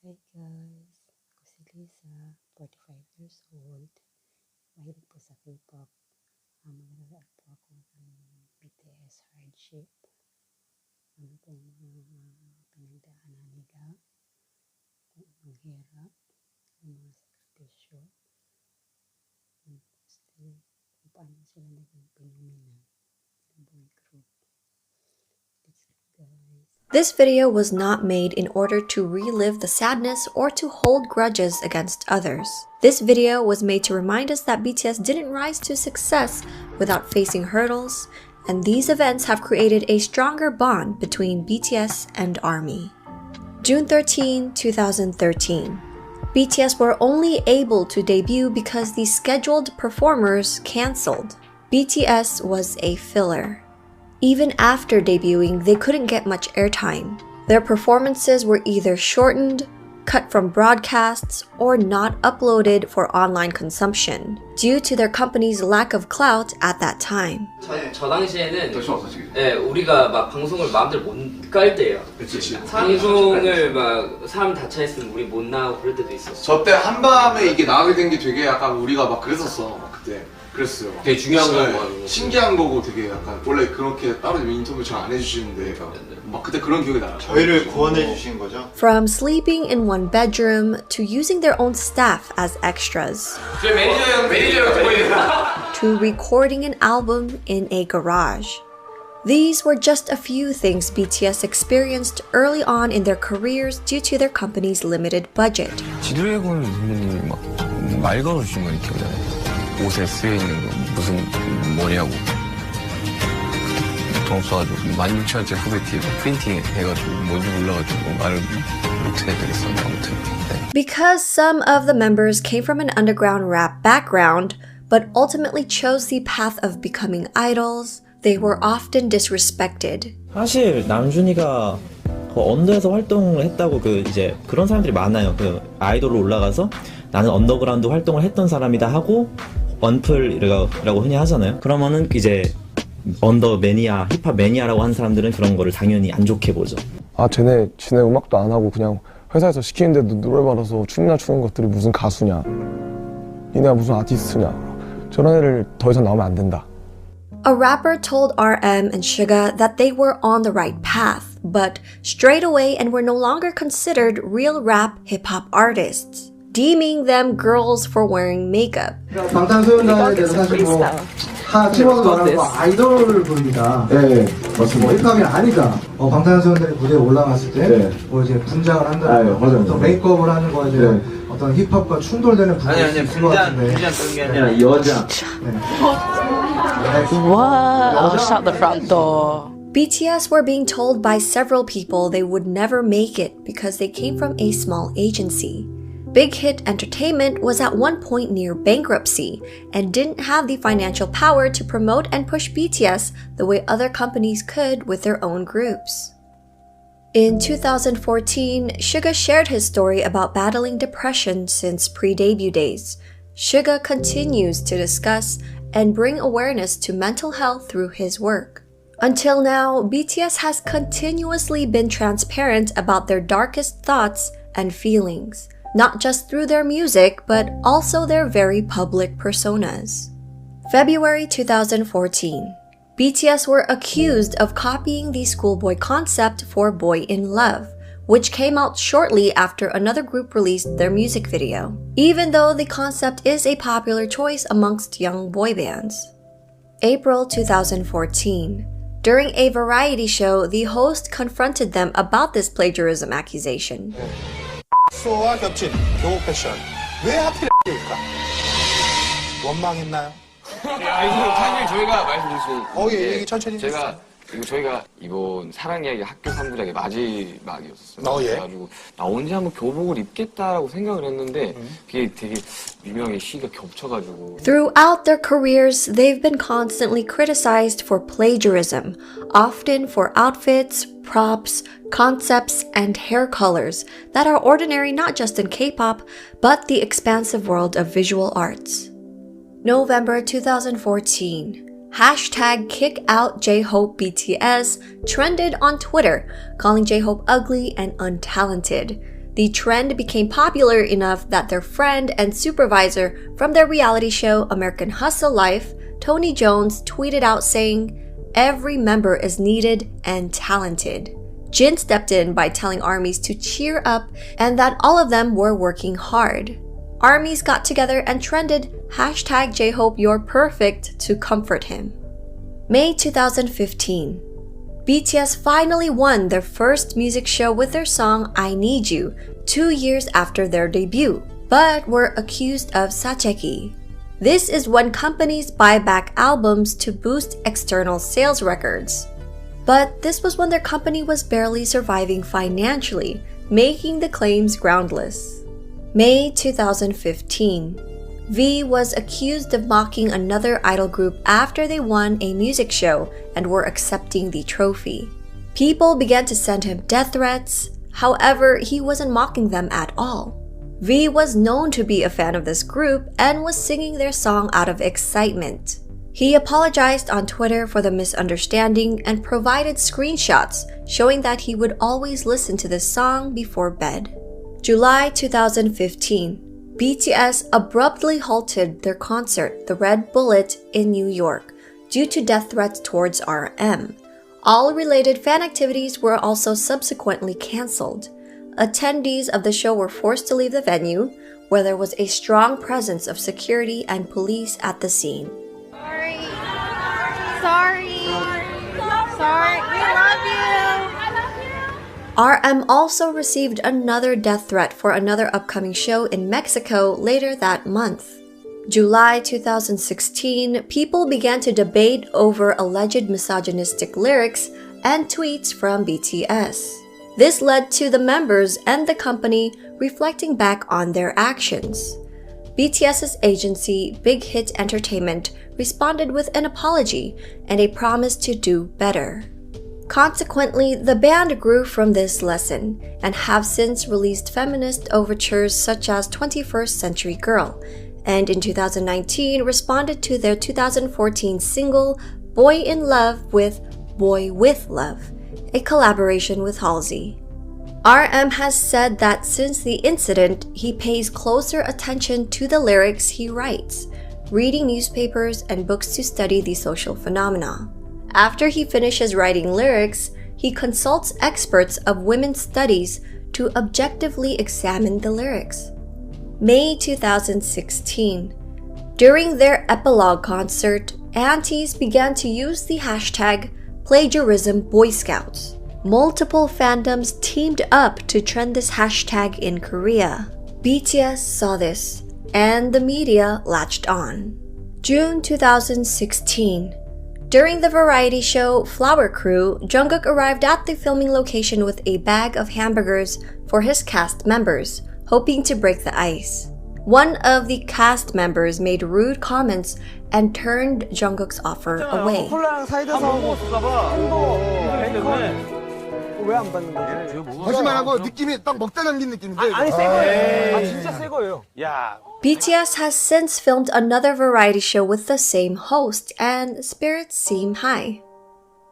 Hi guys, ako si Lisa, 45 years old. Mahilig po sa K-pop. Magre-react po ako ng BTS Hardship. Ano pong pinagdaanan nila, kung anong hirap, ang mga sakripisyo, and mostly kung paano sila naging phenomenon ng boy group. Let's go guys. This video was not made in order to relive the sadness or to hold grudges against others. This video was made to remind us that BTS didn't rise to success without facing hurdles, and these events have created a stronger bond between BTS and ARMY. June 13, 2013. BTS were only able to debut because the scheduled performers cancelled. BTS was a filler. Even after debuting, they couldn't get much airtime. Their performances were either shortened, cut from broadcasts, or not uploaded for online consumption, due to their company's lack of clout at that time. 저 당시에는 우리가 막 방송을 마음대로 못 깔 때예요. 방송을 막 사람 다 차 있으면 우리 못 나가고 그럴 때도 있었어. 저 때 한밤에 이게 나가게 된 게 되게 약간 우리가 막 그랬었어. 그때. 그랬어요. 되게 중요한 거고. 신기한 거고 되게 약간 원래 그렇게 따로 인터뷰 잘 안 해주시는데 막 그때 그런 기억이 나요. 저희를 구원해 주신 거죠? From sleeping in one bedroom to using their own staff as extras, 제 매니저 보이더라. to recording an album in a garage. These were just a few things BTS experienced early on in their careers due to their company's limited budget. 지드래곤 선배님이 막말 걸어주신 거 이렇게 오잖아요. 옷에 쓰여있는 거 무슨 뭐냐고 돈 없어가지고 16,000원짜리 후배티 프린팅 해가지고 뭔지 몰라가지고 말을 못해드렸어요. 아무튼 네. Because some of the members came from an underground rap background, but ultimately chose the path of becoming idols, they were often disrespected. 사실 남준이가 언더에서 활동을 했다고 이제 그런 사람들이 많아요. 아이돌로 올라가서 나는 언더그라운드 활동을 했던 사람이다 하고 언플이라고 흔히 하잖아요. 그러면은 이제 언더 매니아, 힙합 매니아라고 하는 사람들은 그런 거를 당연히 안 좋게 보죠. 아, 지네 음악도 안 하고 그냥 회사에서 시키는데도 노래받아서 춤이나 추는 것들이 무슨 가수냐, 니네가 무슨 아티스트냐, 저런 애를 더 이상 나오면 안 된다. A rapper told RM and Suga that they were on the right path, but strayed away and were no longer considered real rap hip-hop artists, deeming them girls for wearing makeup. 방탄소년단에 대해서 사실 팀워도 말하고 아이돌 그룹이다. 네, 맞습니다. 힙합이 아니다. 방탄소년단이 무대에 올라갔을 때 이제 분장을 한다는 거, 어떤 메이크업을 하는 거에 대한 어떤 힙합과 충돌되는 부분이 있을 것 같은데. 분장 그런 게 아니라 여자. What? Shut the front door. BTS were being told by several people they would never make it because they came from a small agency. Big Hit Entertainment was at one point near bankruptcy and didn't have the financial power to promote and push BTS the way other companies could with their own groups. In 2014, Suga shared his story about battling depression since pre-debut days. Suga continues to discuss and bring awareness to mental health through his work. Until now, BTS has continuously been transparent about their darkest thoughts and feelings, not just through their music, but also their very public personas. February 2014. BTS were accused of copying the schoolboy concept for Boy in Love, which came out shortly after another group released their music video, even though the concept is a popular choice amongst young boy bands. April 2014. During a variety show, the host confronted them about this plagiarism accusation. 수호와 겹친 교복 패션 왜 하필일까? 원망했나요? 사실 저희가 말씀드릴 수 얘기 천천히 저희가 이번 사랑 이야기 학교 3부작의 마지막이었어요. 그래가지고 나 언제 한번 교복을 입겠다라고 생각을 했는데 그게 되게 유명하게 시기가 겹쳐가지고. Throughout their careers, they've been constantly criticized for plagiarism, often for outfits, props, concepts, and hair colors that are ordinary not just in K-pop, but the expansive world of visual arts. November 2014. Hashtag #KickOutJHopeBTS trended on Twitter, calling J-Hope ugly and untalented. The trend became popular enough that their friend and supervisor from their reality show American Hustle Life, Tony Jones, tweeted out saying, "Every member is needed and talented." Jin stepped in by telling ARMYs to cheer up and that all of them were working hard. ARMYs got together and trended #JHopeYou'rePerfect to comfort him. May 2015. BTS finally won their first music show with their song I Need You 2 years after their debut, but were accused of 사재기. This is when companies buy back albums to boost external sales records. But this was when their company was barely surviving financially, making the claims groundless. May 2015. V was accused of mocking another idol group after they won a music show and were accepting the trophy. People began to send him death threats. However, he wasn't mocking them at all. V was known to be a fan of this group and was singing their song out of excitement. He apologized on Twitter for the misunderstanding and provided screenshots showing that he would always listen to this song before bed. July 2015. BTS abruptly halted their concert, The Red Bullet, in New York due to death threats towards RM. All related fan activities were also subsequently cancelled. Attendees of the show were forced to leave the venue, where there was a strong presence of security and police at the scene. Sorry. We love you. RM also received another death threat for another upcoming show in Mexico later that month. July 2016, people began to debate over alleged misogynistic lyrics and tweets from BTS. This led to the members and the company reflecting back on their actions. BTS's agency, Big Hit Entertainment, responded with an apology and a promise to do better. Consequently, the band grew from this lesson and have since released feminist overtures such as 21st Century Girl, and in 2019 responded to their 2014 single Boy in Love with Boy with Love, a collaboration with Halsey. RM has said that since the incident, he pays closer attention to the lyrics he writes, reading newspapers and books to study the social phenomena. After he finishes writing lyrics, he consults experts of women's studies to objectively examine the lyrics. May 2016. During their epilogue concert, aunties began to use the hashtag #PlagiarismBoyScouts. Multiple fandoms teamed up to trend this hashtag in Korea. BTS saw this, and the media latched on. June 2016. During the variety show Flower Crew, Jungkook arrived at the filming location with a bag of hamburgers for his cast members, hoping to break the ice. One of the cast members made rude comments and turned Jungkook's offer away. 거짓말하고 느낌이 딱 먹다 남긴 느낌인데. 아니 새 거예요. 진짜 새 거예요. 야. BTS has since filmed another variety show with the same host, and spirits seem high.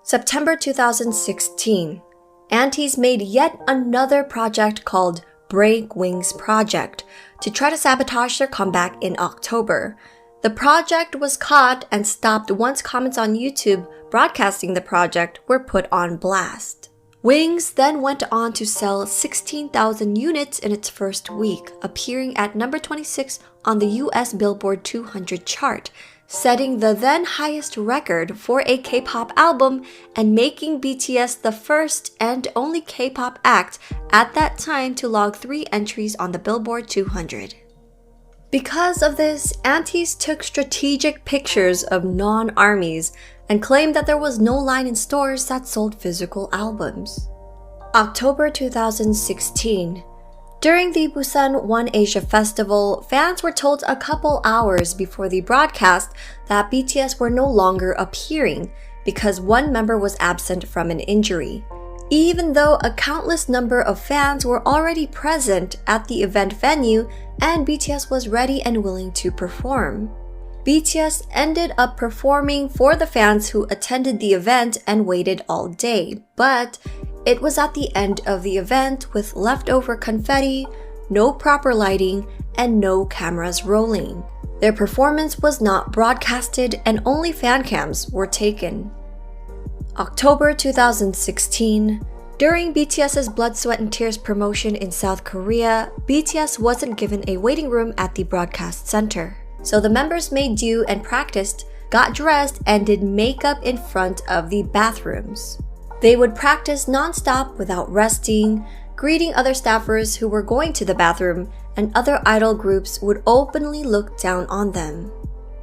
September 2016. Aunties made yet another project called Break Wings Project to try to sabotage their comeback in October. The project was caught and stopped once comments on YouTube broadcasting the project were put on blast. Wings then went on to sell 16,000 units in its first week, appearing at number 26 on the US Billboard 200 chart, setting the then highest record for a K-pop album and making BTS the first and only K-pop act at that time to log 3 entries on the Billboard 200. Because of this, aunties took strategic pictures of non-ARMYs and claimed that there was no line in stores that sold physical albums. October 2016. During the Busan One Asia Festival, fans were told a couple hours before the broadcast that BTS were no longer appearing because one member was absent from an injury, even though a countless number of fans were already present at the event venue and BTS was ready and willing to perform. BTS ended up performing for the fans who attended the event and waited all day, but It was at the end of the event with leftover confetti, no proper lighting, and no cameras rolling. Their performance was not broadcasted and only fan cams were taken. October 2016. During BTS's Blood, Sweat and Tears promotion in South Korea, BTS wasn't given a waiting room at the broadcast center. So the members made do and practiced, got dressed, and did makeup in front of the bathrooms. They would practice non-stop without resting, greeting other staffers who were going to the bathroom, and other idol groups would openly look down on them.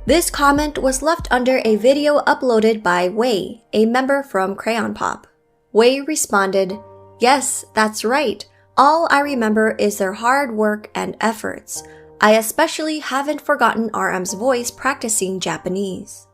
This comment was left under a video uploaded by Wei, a member from Crayon Pop. Wei responded, "Yes, that's right. All I remember is their hard work and efforts. I especially haven't forgotten RM's voice practicing Japanese."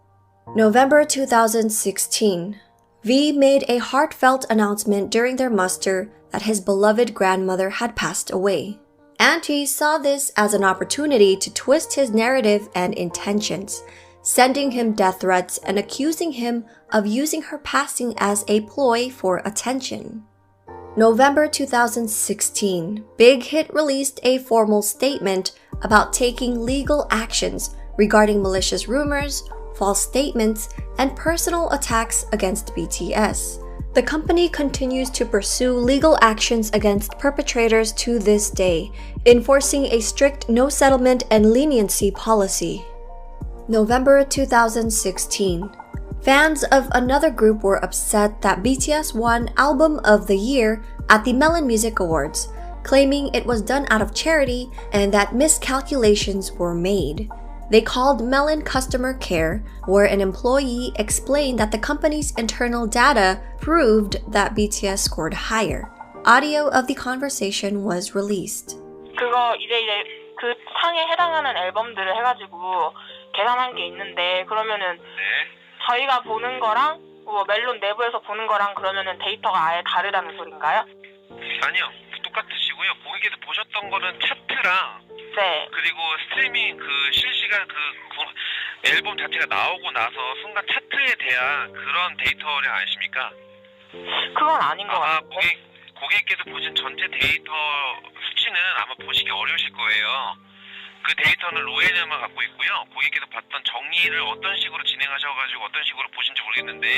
November 2016. V made a heartfelt announcement during their muster that his beloved grandmother had passed away. Auntie saw this as an opportunity to twist his narrative and intentions, sending him death threats and accusing him of using her passing as a ploy for attention. November 2016, Big Hit released a formal statement about taking legal actions regarding malicious rumors, false statements, and personal attacks against BTS. The company continues to pursue legal actions against perpetrators to this day, enforcing a strict no settlement and leniency policy. November 2016. Fans of another group were upset that BTS won Album of the Year at the Melon Music Awards, claiming it was done out of charity and that miscalculations were made. They called Melon customer care, where an employee explained that the company's internal data proved that BTS scored higher. Audio of the conversation was released. 그거 이제 그 상에 해당하는 앨범들을 해가지고 계산한 게 있는데 그러면은 저희가 보는 거랑 뭐 멜론 내부에서 보는 거랑 그러면은 데이터가 아예 다르다는 소린가요? 아니요, 똑같으시고요. 고객께서 보셨던 거는 차트랑 그리고 스트리밍 그 실시간 그 앨범 자체가 나오고 나서 순간 차트에 대한 그런 데이터를 아십니까? 그건 아닌 것 같아요. 고객께서 보신 전체 데이터 수치는 아마 보시기 어려우실 거예요. 그 데이터는 로에만 갖고 있고요. 고객께서 봤던 정리를 어떤 식으로 진행하셔가지고 어떤 식으로 보신지 모르겠는데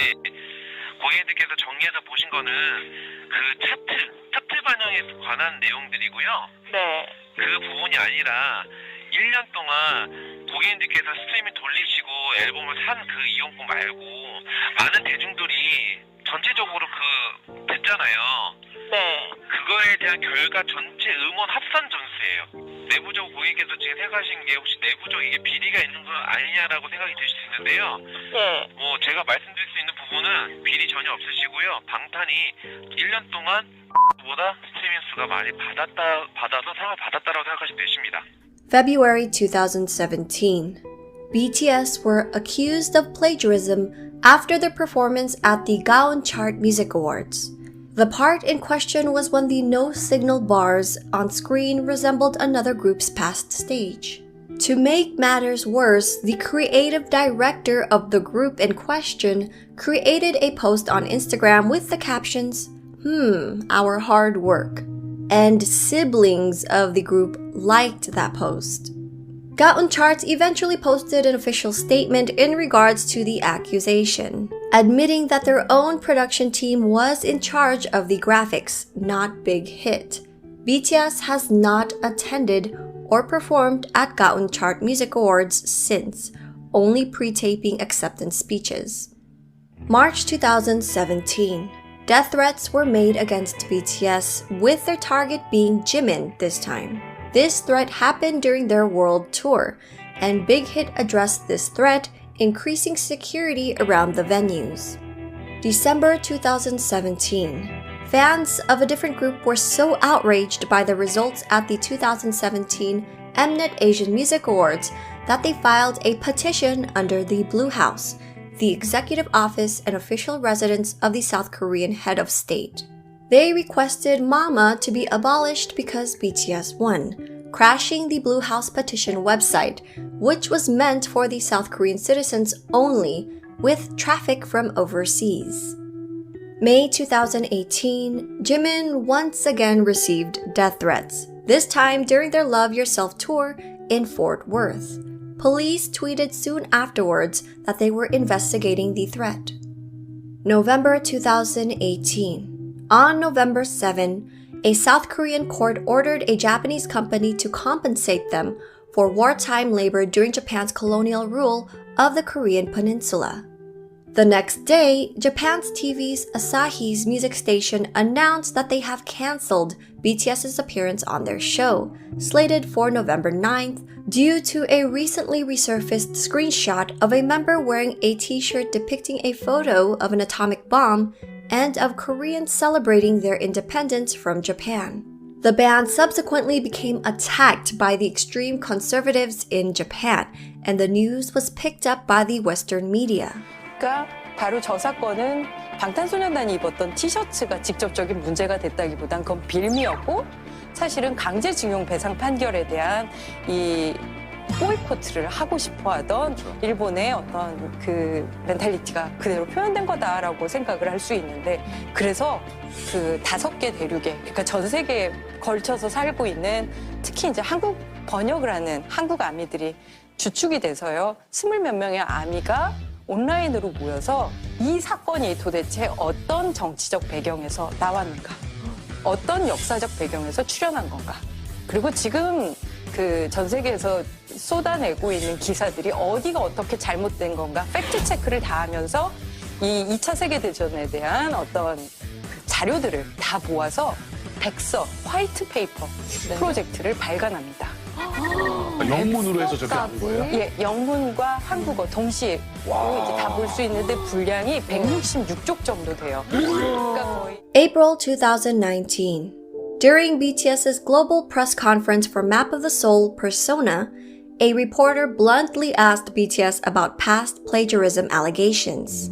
고객님들께서 정리해서 보신 거는 그 차트 반영에 관한 내용들이고요. 그 부분이 아니라 1년 동안 고객님들께서 스트리밍 돌리시고 앨범을 산 그 이용권 말고 많은 대중들이 전체적으로 됐잖아요. 그거에 대한 결과 전체 음원 합산 점수예요. 내부적으로 고객께서 지금 생각하신 게 혹시 내부적 이게 비리가 있는 건 아니냐라고 생각이 드실 수 있는데요. 뭐 제가 말씀드릴 수 있는 부분은 비리 전혀 없으시고요. 방탄이 1년 동안 보다 스트리밍 수가 많이 받아서 상을 받았다라고 생각하시면 되십니다. February 2017. BTS were accused of plagiarism after their performance at the Gaon Chart Music Awards. The part in question was when the no-signal bars on screen resembled another group's past stage. To make matters worse, the creative director of the group in question created a post on Instagram with the captions, our hard work. And siblings of the group liked that post. Gaon Charts eventually posted an official statement in regards to the accusation, admitting that their own production team was in charge of the graphics, not Big Hit. BTS has not attended or performed at Gaon Chart Music Awards since, only pre-taping acceptance speeches. March 2017. Death threats were made against BTS, with their target being Jimin this time. This threat happened during their world tour, and Big Hit addressed this threat, increasing security around the venues. December 2017. Fans of a different group were so outraged by the results at the 2017 Mnet Asian Music Awards that they filed a petition under the Blue House, the executive office and official residence of the South Korean head of state. They requested MAMA to be abolished because BTS won, crashing the Blue House petition website, which was meant for the South Korean citizens only, with traffic from overseas. May 2018, Jimin once again received death threats, this time during their Love Yourself tour in Fort Worth. Police tweeted soon afterwards that they were investigating the threat. November 2018. On November 7, a South Korean court ordered a Japanese company to compensate them for wartime labor during Japan's colonial rule of the Korean peninsula. The next day, Japan's TV's Asahi's music station announced that they have cancelled BTS's appearance on their show, slated for November 9th, due to a recently resurfaced screenshot of a member wearing a t-shirt depicting a photo of an atomic bomb and of Koreans celebrating their independence from Japan. The band subsequently became attacked by the extreme conservatives in Japan, and the news was picked up by the Western media. 바로 저 사건은 방탄소년단이 입었던 티셔츠가 직접적인 문제가 됐다기보단 그건 빌미였고 사실은 강제징용 배상 판결에 대한 이 보이콧을 하고 싶어하던 일본의 어떤 그 멘탈리티가 그대로 표현된 거다라고 생각을 할 수 있는데 그래서 그 5개 대륙에 그러니까 전 세계에 걸쳐서 살고 있는 특히 이제 한국 번역을 하는 한국 아미들이 주축이 돼서요 20몇 명의 아미가 온라인으로 모여서 이 사건이 도대체 어떤 정치적 배경에서 나왔는가, 어떤 역사적 배경에서 출현한 건가, 그리고 지금 그 전 세계에서 쏟아내고 있는 기사들이 어디가 어떻게 잘못된 건가 팩트 체크를 다 하면서 이 2차 세계대전에 대한 어떤 그 자료들을 다 모아서 백서, 화이트 페이퍼 프로젝트를 발간합니다. 영문으로 해서 저렇게 한 거예요? 예, 영문과 한국어 동시에 이제 다 볼 수 있는데 분량이 166쪽 정도 돼요. 그러니까 거의 April 2019. During BTS's global press conference for Map of the Soul Persona, a reporter bluntly asked BTS about past plagiarism allegations.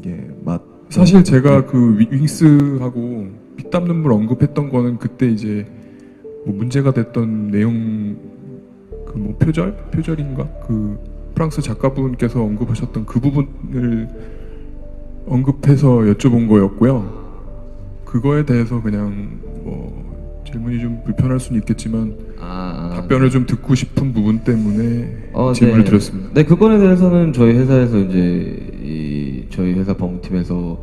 사실 제가 그 윙스하고 피땀 눈물 언급했던 거는 그때 이제 뭐 문제가 됐던 내용 그 뭐 표절인가 그 프랑스 작가분께서 언급하셨던 그 부분을 언급해서 여쭤본 거였고요. 그거에 대해서 그냥 뭐 질문이 좀 불편할 수는 있겠지만 답변을 좀 듣고 싶은 부분 때문에 질문을 드렸습니다. 네, 그거에 대해서는 저희 회사에서 이제 저희 회사 법무팀에서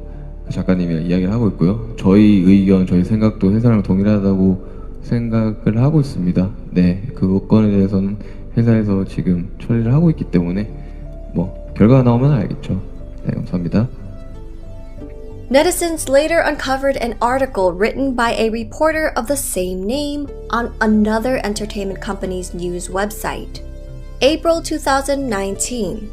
작가님이랑 이야기를 하고 있고요. 저희 의견, 저희 생각도 회사랑 동일하다고 생각을 하고 있습니다. 네, 그 건에 대해서는 회사에서 지금 처리를 하고 있기 때문에 뭐 결과가 나오면 알겠죠. 네, 감사합니다. Netizens later uncovered an article written by a reporter of the same name on another entertainment company's news website. April 2019.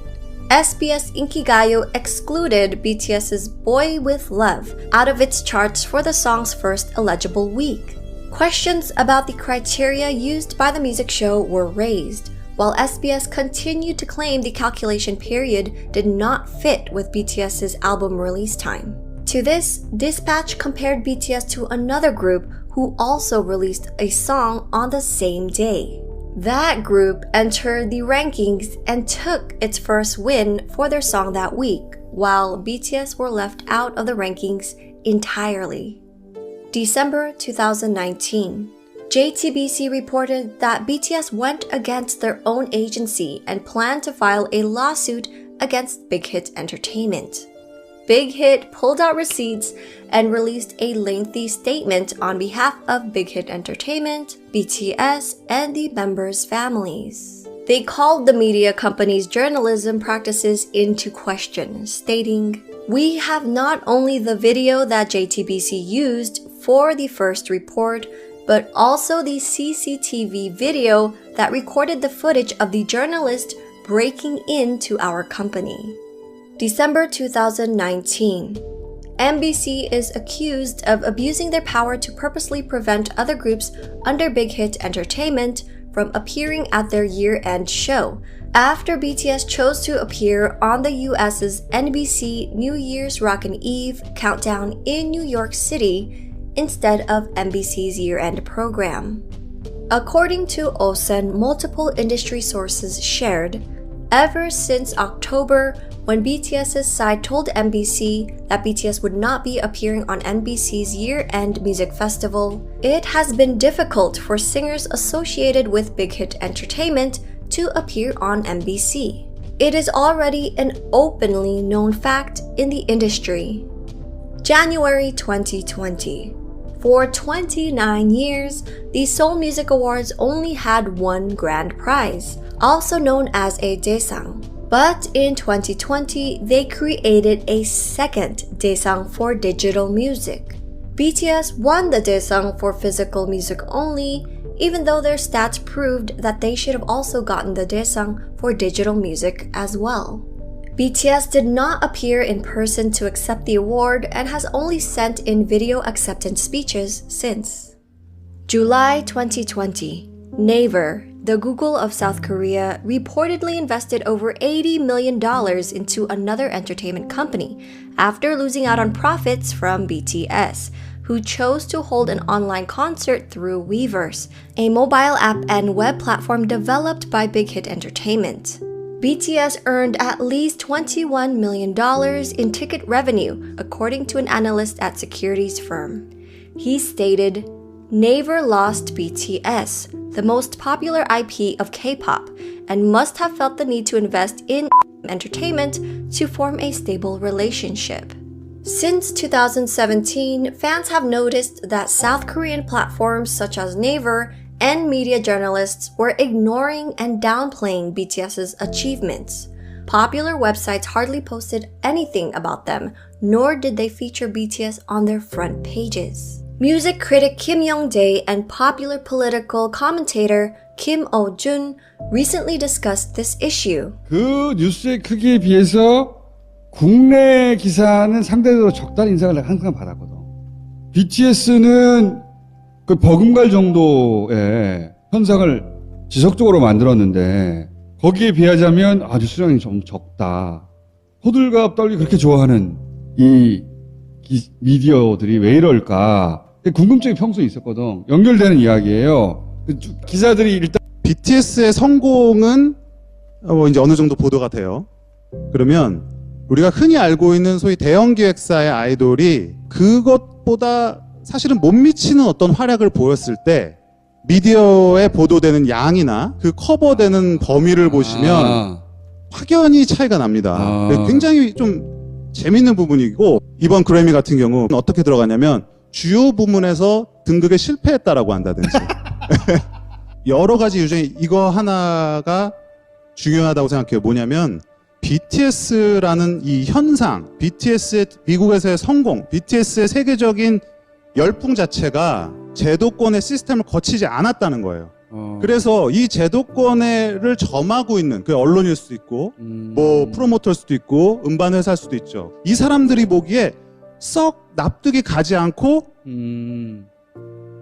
SBS Inkigayo excluded BTS's Boy With Love out of its charts for the song's first eligible week. Questions about the criteria used by the music show were raised, while SBS continued to claim the calculation period did not fit with BTS's album release time. To this, Dispatch compared BTS to another group who also released a song on the same day. That group entered the rankings and took its first win for their song that week, while BTS were left out of the rankings entirely. December 2019. JTBC reported that BTS went against their own agency and planned to file a lawsuit against Big Hit Entertainment. Big Hit pulled out receipts and released a lengthy statement on behalf of Big Hit Entertainment, BTS, and the members' families. They called the media company's journalism practices into question, stating, "We have not only the video that JTBC used for the first report, but also the CCTV video that recorded the footage of the journalist breaking into our company." December 2019. MBC is accused of abusing their power to purposely prevent other groups under Big Hit Entertainment from appearing at their year-end show, after BTS chose to appear on the US's NBC New Year's Rockin' Eve countdown in New York City instead of NBC's year-end program. According to Osen, multiple industry sources shared, Ever since October, when BTS's side told MBC that BTS would not be appearing on NBC's year-end music festival, it has been difficult for singers associated with Big Hit Entertainment to appear on MBC. It is already an openly known fact in the industry. January 2020. For 29 years, the Seoul Music Awards only had one grand prize, also known as a Daesang. But in 2020, they created a second Daesang for digital music. BTS won the Daesang for physical music only, even though their stats proved that they should have also gotten the Daesang for digital music as well. BTS did not appear in person to accept the award and has only sent in video acceptance speeches since. July 2020, Naver, the Google of South Korea, reportedly invested over $80 million into another entertainment company after losing out on profits from BTS, who chose to hold an online concert through Weverse, a mobile app and web platform developed by Big Hit Entertainment. BTS earned at least $21 million in ticket revenue, according to an analyst at securities firm. He stated, "Naver lost BTS, the most popular IP of K-pop, and must have felt the need to invest in entertainment to form a stable relationship." Since 2017, fans have noticed that South Korean platforms such as Naver and media journalists were ignoring and downplaying BTS's achievements. Popular websites hardly posted anything about them, nor did they feature BTS on their front pages. Music critic Kim Young-dae and popular political commentator Kim Oh-jun recently discussed this issue. 그 뉴스의 크기에 비해서 국내 기사는 상대적으로 적다는 인상을 항상 받았거든. BTS는 그 버금갈 정도의 현상을 지속적으로 만들었는데 거기에 비하자면 뉴스량이 좀 적다. 호들갑 떨기 그렇게 좋아하는 이 미디어들이 왜 이럴까? 궁금증이 평소에 있었거든. 연결되는 이야기예요. 기사들이 일단 BTS의 성공은 이제 어느 정도 보도가 돼요. 그러면 우리가 흔히 알고 있는 소위 대형 기획사의 아이돌이 그것보다 사실은 못 미치는 어떤 활약을 보였을 때 미디어에 보도되는 양이나 그 커버되는 범위를 보시면 확연히 차이가 납니다. 굉장히 좀 재밌는 부분이고, 이번 그래미 같은 경우 어떻게 들어가냐면 주요 부문에서 등극에 실패했다라고 한다든지 여러 가지 유전이 이거 하나가 중요하다고 생각해요. 뭐냐면 BTS라는 이 현상, BTS의 미국에서의 성공, BTS의 세계적인 열풍 자체가 제도권의 시스템을 거치지 않았다는 거예요. 그래서 이 제도권을 점하고 있는 그 언론일 수도 있고 뭐 프로모터일 수도 있고 음반 회사일 수도 있죠. 이 사람들이 보기에 썩 납득이 가지 않고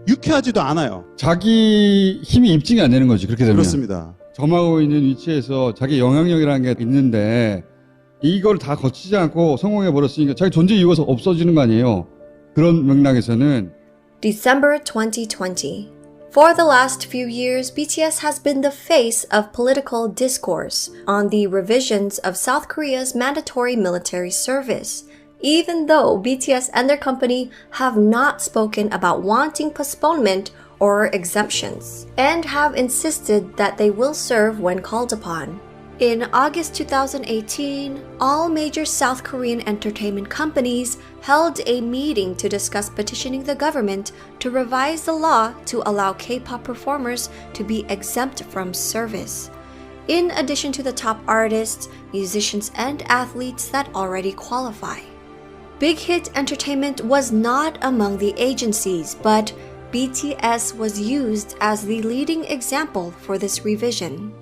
유쾌하지도 않아요. 자기 힘이 입증이 안 되는 거지. 그렇게 되면. 그렇습니다. 점하고 있는 위치에서 자기 영향력이라는 게 있는데 이걸 다 거치지 않고 성공해 버렸으니까 자기 존재 이유가 없어지는 거 아니에요. 그런 맥락에서는 December 2020. For the last few years, BTS has been the face of political discourse on the revisions of South Korea's mandatory military service, even though BTS and their company have not spoken about wanting postponement or exemptions, and have insisted that they will serve when called upon. In August 2018, all major South Korean entertainment companies held a meeting to discuss petitioning the government to revise the law to allow K-pop performers to be exempt from service, in addition to the top artists, musicians, and athletes that already qualify. Big Hit Entertainment was not among the agencies, but BTS was used as the leading example for this revision.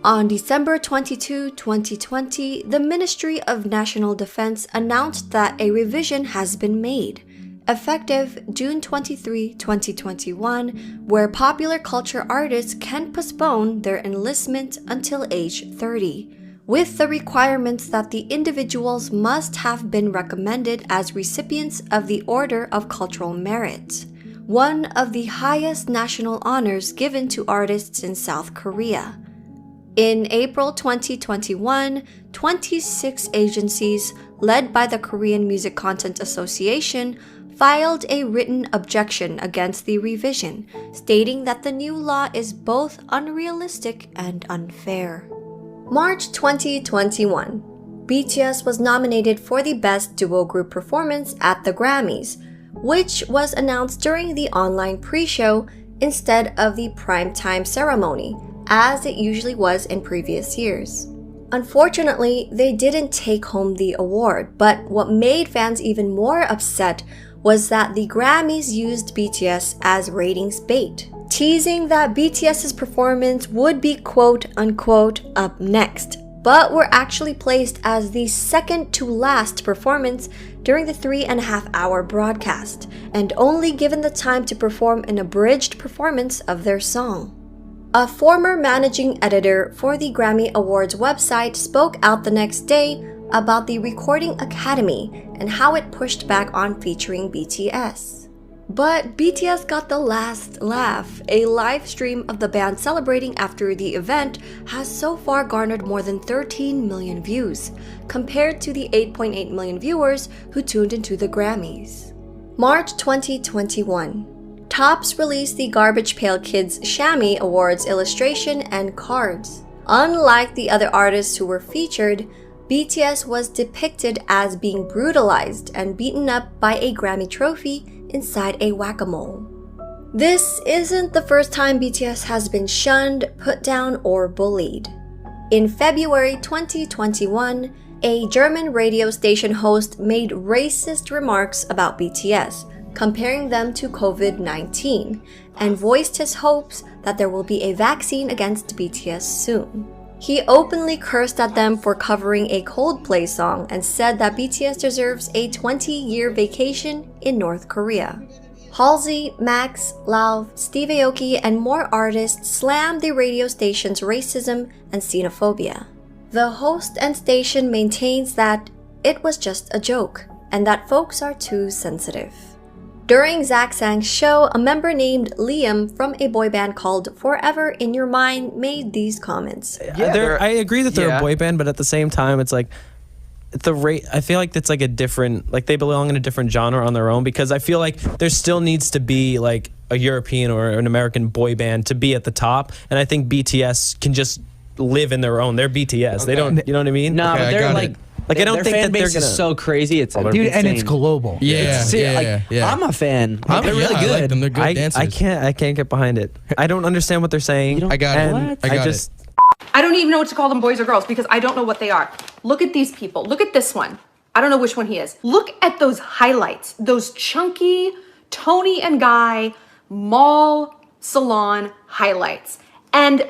On December 22, 2020, the Ministry of National Defense announced that a revision has been made, effective June 23, 2021, where popular culture artists can postpone their enlistment until age 30, with the requirements that the individuals must have been recommended as recipients of the Order of Cultural Merit, one of the highest national honors given to artists in South Korea. In April 2021, 26 agencies, led by the Korean Music Content Association, filed a written objection against the revision, stating that the new law is both unrealistic and unfair. March 2021, BTS was nominated for the Best Duo Group Performance at the Grammys, which was announced during the online pre-show instead of the primetime ceremony, as it usually was in previous years. Unfortunately, they didn't take home the award, but what made fans even more upset was that the Grammys used BTS as ratings bait, teasing that BTS's performance would be quote-unquote up next, but were actually placed as the second to last performance during the 3.5-hour broadcast, and only given the time to perform an abridged performance of their song. A former managing editor for the Grammy Awards website spoke out the next day about the Recording Academy and how it pushed back on featuring BTS. But BTS got the last laugh. A live stream of the band celebrating after the event has so far garnered more than 13 million views, compared to the 8.8 million viewers who tuned into the Grammys. March 2021. Topps released the Garbage Pail Kids Shammy Awards illustration and cards. Unlike the other artists who were featured, BTS was depicted as being brutalized and beaten up by a Grammy trophy inside a whack-a-mole. This isn't the first time BTS has been shunned, put down, or bullied. In February 2021, a German radio station host made racist remarks about BTS, comparing them to COVID-19, and voiced his hopes that there will be a vaccine against BTS soon. He openly cursed at them for covering a Coldplay song and said that BTS deserves a 20-year vacation in North Korea. Halsey, Max, Lauv, Steve Aoki, and more artists slammed the radio station's racism and xenophobia. The host and station maintains that it was just a joke and that folks are too sensitive. During Zach Sang's show, a member named Liam from a boy band called Forever in Your Mind made these comments. I agree that they're a boy band, but at the same time, it's like I feel like it's like a different, like they belong in a different genre on their own, because I feel like there still needs to be like a European or an American boy band to be at the top, and I think BTS can just live in their own. They're BTS. They don't, you know what I mean? No, but they're like. Like I don't their think fan that they're base gonna. is so crazy. It's Dude, insane. and it's global. Yeah, I'm a fan. Like, they're really I good. like them. They're good dancers. I can't get behind it. I don't understand what they're saying. I got it. And I got just. I don't even know what to call them, boys or girls, because I don't know what they are. Look at these people. Look at this one. I don't know which one he is. Look at those highlights. Those chunky Tony and Guy mall salon highlights. And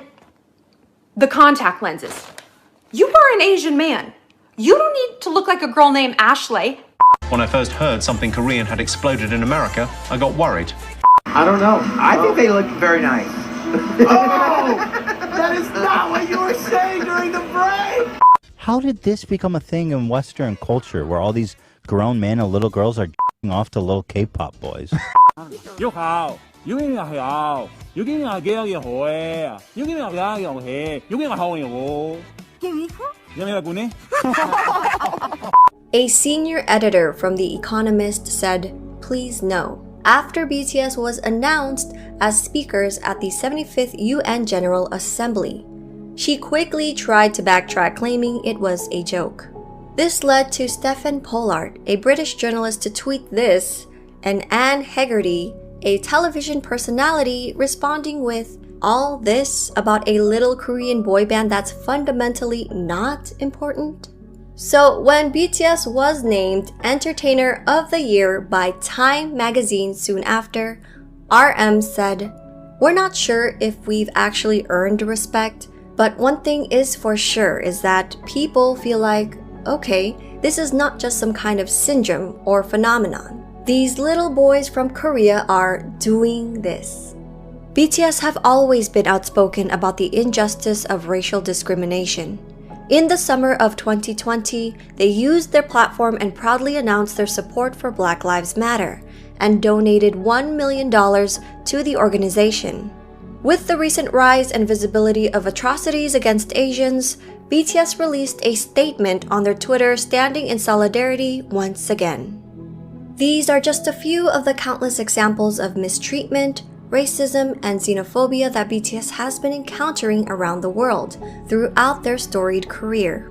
the contact lenses. You are an Asian man. You don't need to look like a girl named Ashley. When I first heard something Korean had exploded in America, I got worried. I don't know. I think they look very nice. Oh! That is not what you were saying during the break! How did this become a thing in Western culture where all these grown men and little girls are off to little K-pop boys? 玉好，有啲人好，有啲人幾有嘢好嘅，有啲人幾有嘢，有啲人好嘢喎。A senior editor from The Economist said, "Please no," after BTS was announced as speakers at the 75th UN General Assembly. She quickly tried to backtrack, claiming it was a joke. This led to Stephen Pollard, a British journalist, to tweet this, and Anne Hegarty, a television personality, responding with, "All this about a little Korean boy band that's fundamentally not important?" So when BTS was named Entertainer of the Year by Time magazine soon after, RM said, "We're not sure if we've actually earned respect, but one thing is for sure is that people feel like, okay, this is not just some kind of syndrome or phenomenon. These little boys from Korea are doing this." BTS have always been outspoken about the injustice of racial discrimination. In the summer of 2020, they used their platform and proudly announced their support for Black Lives Matter and donated $1 million to the organization. With the recent rise and visibility of atrocities against Asians, BTS released a statement on their Twitter standing in solidarity once again. These are just a few of the countless examples of mistreatment, racism, and xenophobia that BTS has been encountering around the world throughout their storied career.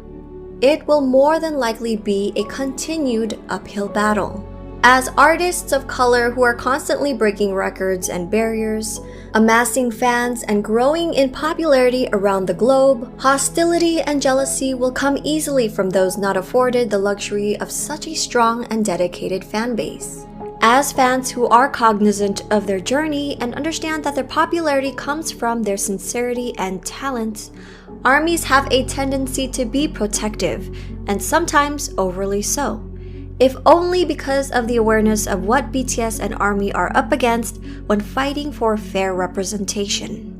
It will more than likely be a continued uphill battle. As artists of color who are constantly breaking records and barriers, amassing fans and growing in popularity around the globe, hostility and jealousy will come easily from those not afforded the luxury of such a strong and dedicated fan base. As fans who are cognizant of their journey and understand that their popularity comes from their sincerity and talent, ARMYs have a tendency to be protective, and sometimes overly so. If only because of the awareness of what BTS and ARMY are up against when fighting for fair representation.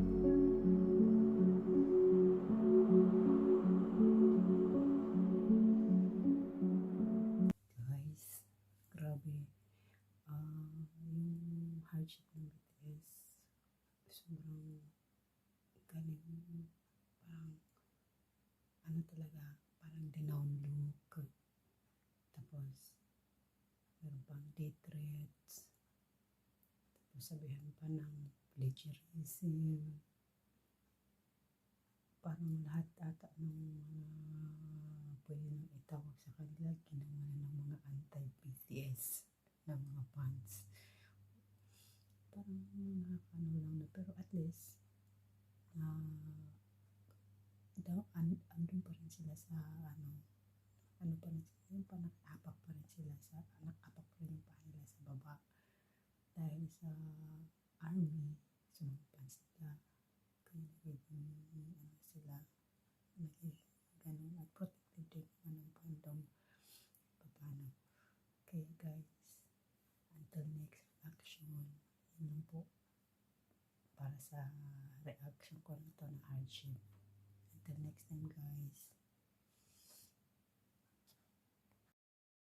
Grabe. Yung hardship ng BTS, sobrang galing. Parang, ano talaga, parang denown look. Tapos, meron pang death threats. Tapos sabihan pa ng plagiarism. Parang lahat ata ng pwede nang itawag sa kanila, ginawa na ng mga anti-BTS ng mga fans. Parang nakakano lang na, pero at least, andun pa rin sila sa, ano pa rin sila, yung nakapak pa rin sila sa, nakapak pa rin yung paa nila sa baba. Dahil sa ARMY, sumampan sila. Kaya nagiging, sila, nagiging ganun at protected din naman ng fandom. Paano? Kaya guys, until next action, yun po para sa reaction ko nito na hardship. Until next time guys.